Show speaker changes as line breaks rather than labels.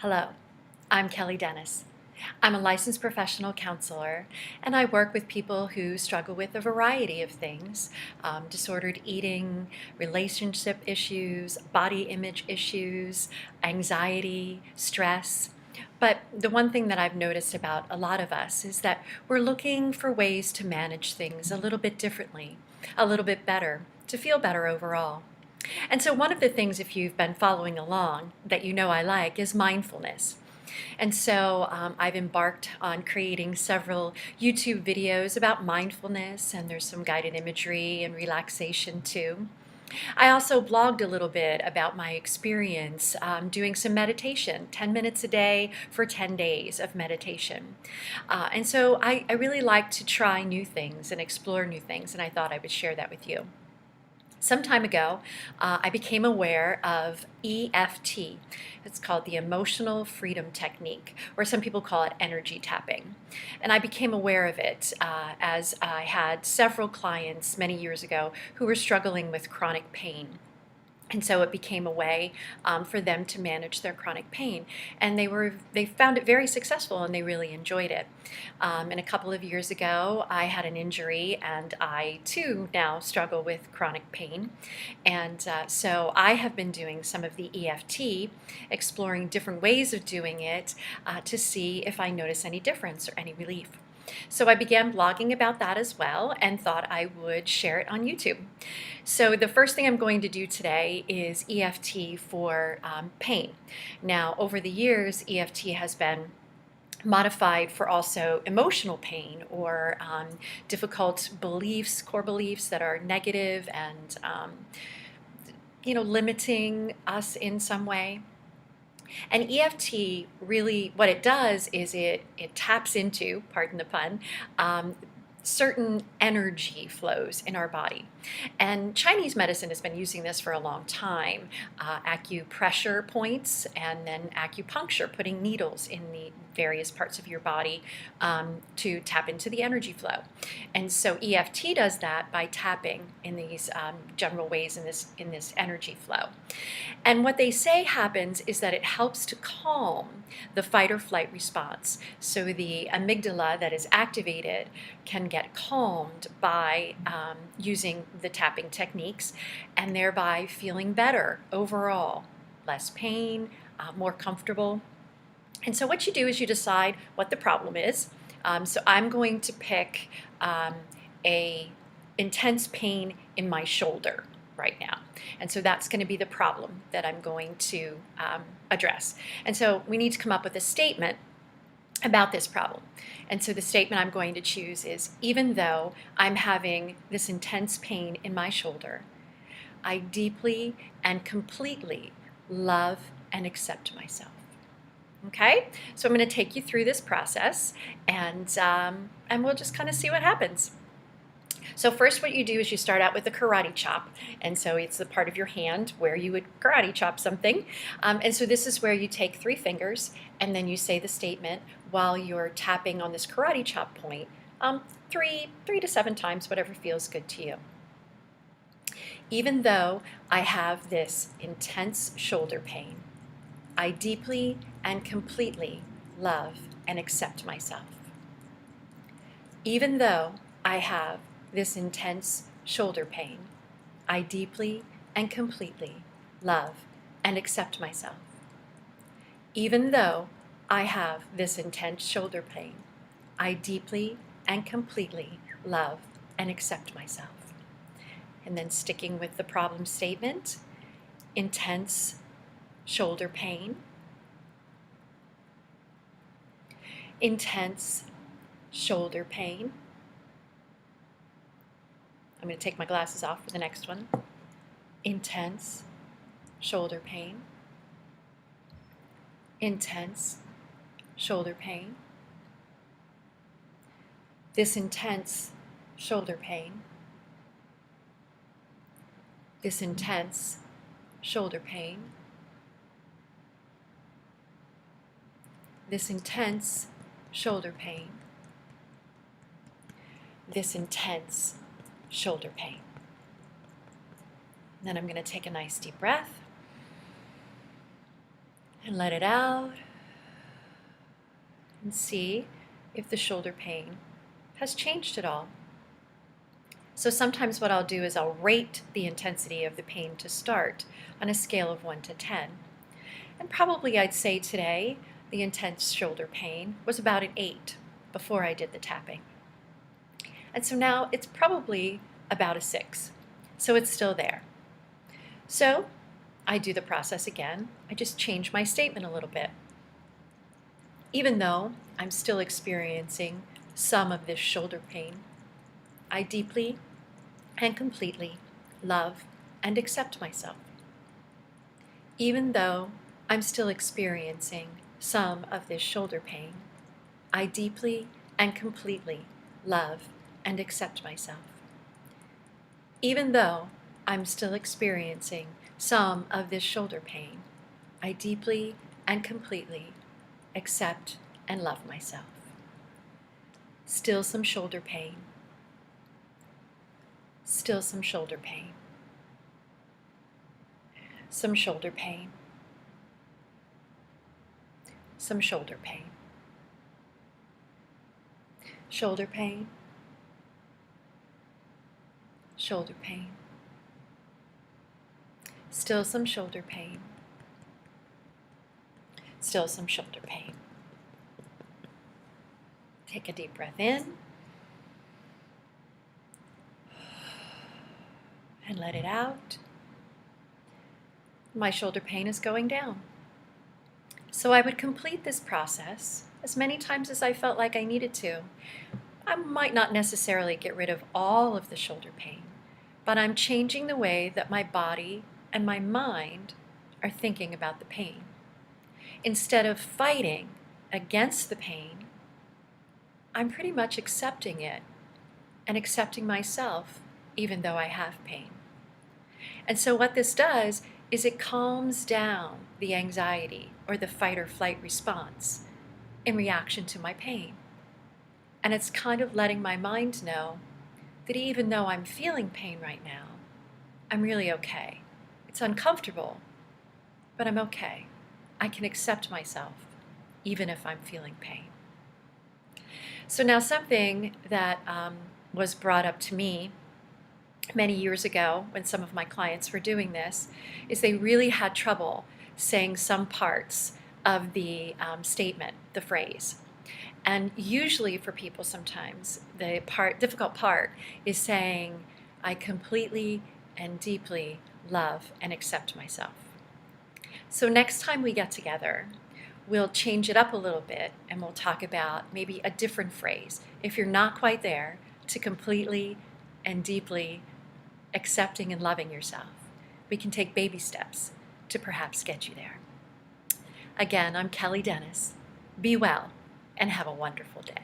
Hello, I'm Kelly Dennis. I'm a licensed professional counselor, and I work with people who struggle with a variety of things: disordered eating, relationship issues, body image issues, anxiety, stress. But the one thing that I've noticed about a lot of us is that we're looking for ways to manage things a little bit differently, a little bit better, to feel better overall. And so, one of the things, if you've been following along, that you know I like is mindfulness. And so I've embarked on creating several YouTube videos about mindfulness, and there's some guided imagery and relaxation too. I also blogged a little bit about my experience doing some meditation, 10 minutes a day for 10 days of meditation. And so I really like to try new things and explore new things, and I thought I would share that with you. Some time ago, I became aware of EFT. It's called the Emotional Freedom Technique, or some people call it energy tapping. And I became aware of it as I had several clients many years ago who were struggling with chronic pain. And so it became a way for them to manage their chronic pain, and they found it very successful, and they really enjoyed it. And a couple of years ago, I had an injury, and I too now struggle with chronic pain. And so I have been doing some of the EFT, exploring different ways of doing it to see if I notice any difference or any relief. So I began blogging about that as well, and thought I would share it on YouTube. So the first thing I'm going to do today is EFT for pain. Now, over the years, EFT has been modified for also emotional pain, or difficult beliefs, core beliefs that are negative and limiting us in some way. And EFT really, what it does is it taps into, pardon the pun, certain energy flows in our body. And Chinese medicine has been using this for a long time. Acupressure points, and then acupuncture, putting needles in the various parts of your body to tap into the energy flow. And so EFT does that by tapping in these general ways in this energy flow. And what they say happens is that it helps to calm the fight or flight response. So the amygdala that is activated can get calmed by using the tapping techniques, and thereby feeling better overall, less pain, more comfortable. And so what you do is you decide what the problem is. So I'm going to pick a intense pain in my shoulder right now. And so that's going to be the problem that I'm going to address. And so we need to come up with a statement about this problem. And so the statement I'm going to choose is, even though I'm having this intense pain in my shoulder, I deeply and completely love and accept myself. Okay, so I'm going to take you through this process, and we'll just kind of see what happens. So first, what you do is you start out with a karate chop, and so it's the part of your hand where you would karate chop something. And so this is where you take 3 fingers, and then you say the statement while you're tapping on this karate chop point, 3 to 7 times, whatever feels good to you. Even though I have this intense shoulder pain, I deeply and completely love and accept myself. Even though I have this intense shoulder pain, I deeply and completely love and accept myself. Even though I have this intense shoulder pain, I deeply and completely love and accept myself. And then, sticking with the problem statement, intense shoulder pain, intense shoulder pain. I'm going to take my glasses off for the next one. Intense shoulder pain, intense shoulder pain. This intense shoulder pain, this intense shoulder pain, this intense shoulder pain, this intense shoulder pain. Then I'm going to take a nice deep breath and let it out. and see if the shoulder pain has changed at all. So sometimes what I'll do is I'll rate the intensity of the pain to start on a scale of 1 to 10. And probably I'd say today the intense shoulder pain was about an 8 before I did the tapping. And so now it's probably about a 6. So it's still there. So I do the process again. I just change my statement a little bit. Even though I'm still experiencing some of this shoulder pain, I deeply and completely love and accept myself. Even though I'm still experiencing some of this shoulder pain, I deeply and completely love and accept myself. Even though I'm still experiencing some of this shoulder pain, I deeply and completely accept and love myself. Still some shoulder pain. Still some shoulder pain. Some shoulder pain. Some shoulder pain. Shoulder pain. Shoulder pain. Still some shoulder pain. Still some shoulder pain. Take a deep breath in and let it out. My shoulder pain is going down. So I would complete this process as many times as I felt like I needed to. I might not necessarily get rid of all of the shoulder pain, but I'm changing the way that my body and my mind are thinking about the pain. Instead of fighting against the pain, I'm pretty much accepting it and accepting myself even though I have pain. And so what this does is it calms down the anxiety or the fight or flight response in reaction to my pain. And it's kind of letting my mind know that even though I'm feeling pain right now, I'm really okay. It's uncomfortable, but I'm okay. I can accept myself even if I'm feeling pain. So now something that was brought up to me many years ago when some of my clients were doing this is they really had trouble saying some parts of the statement, the phrase. And usually for people sometimes, the difficult part is saying, I completely and deeply love and accept myself. So next time we get together, we'll change it up a little bit and we'll talk about maybe a different phrase. If you're not quite there to completely and deeply accepting and loving yourself, we can take baby steps to perhaps get you there. Again, I'm Kelly Dennis. Be well and have a wonderful day.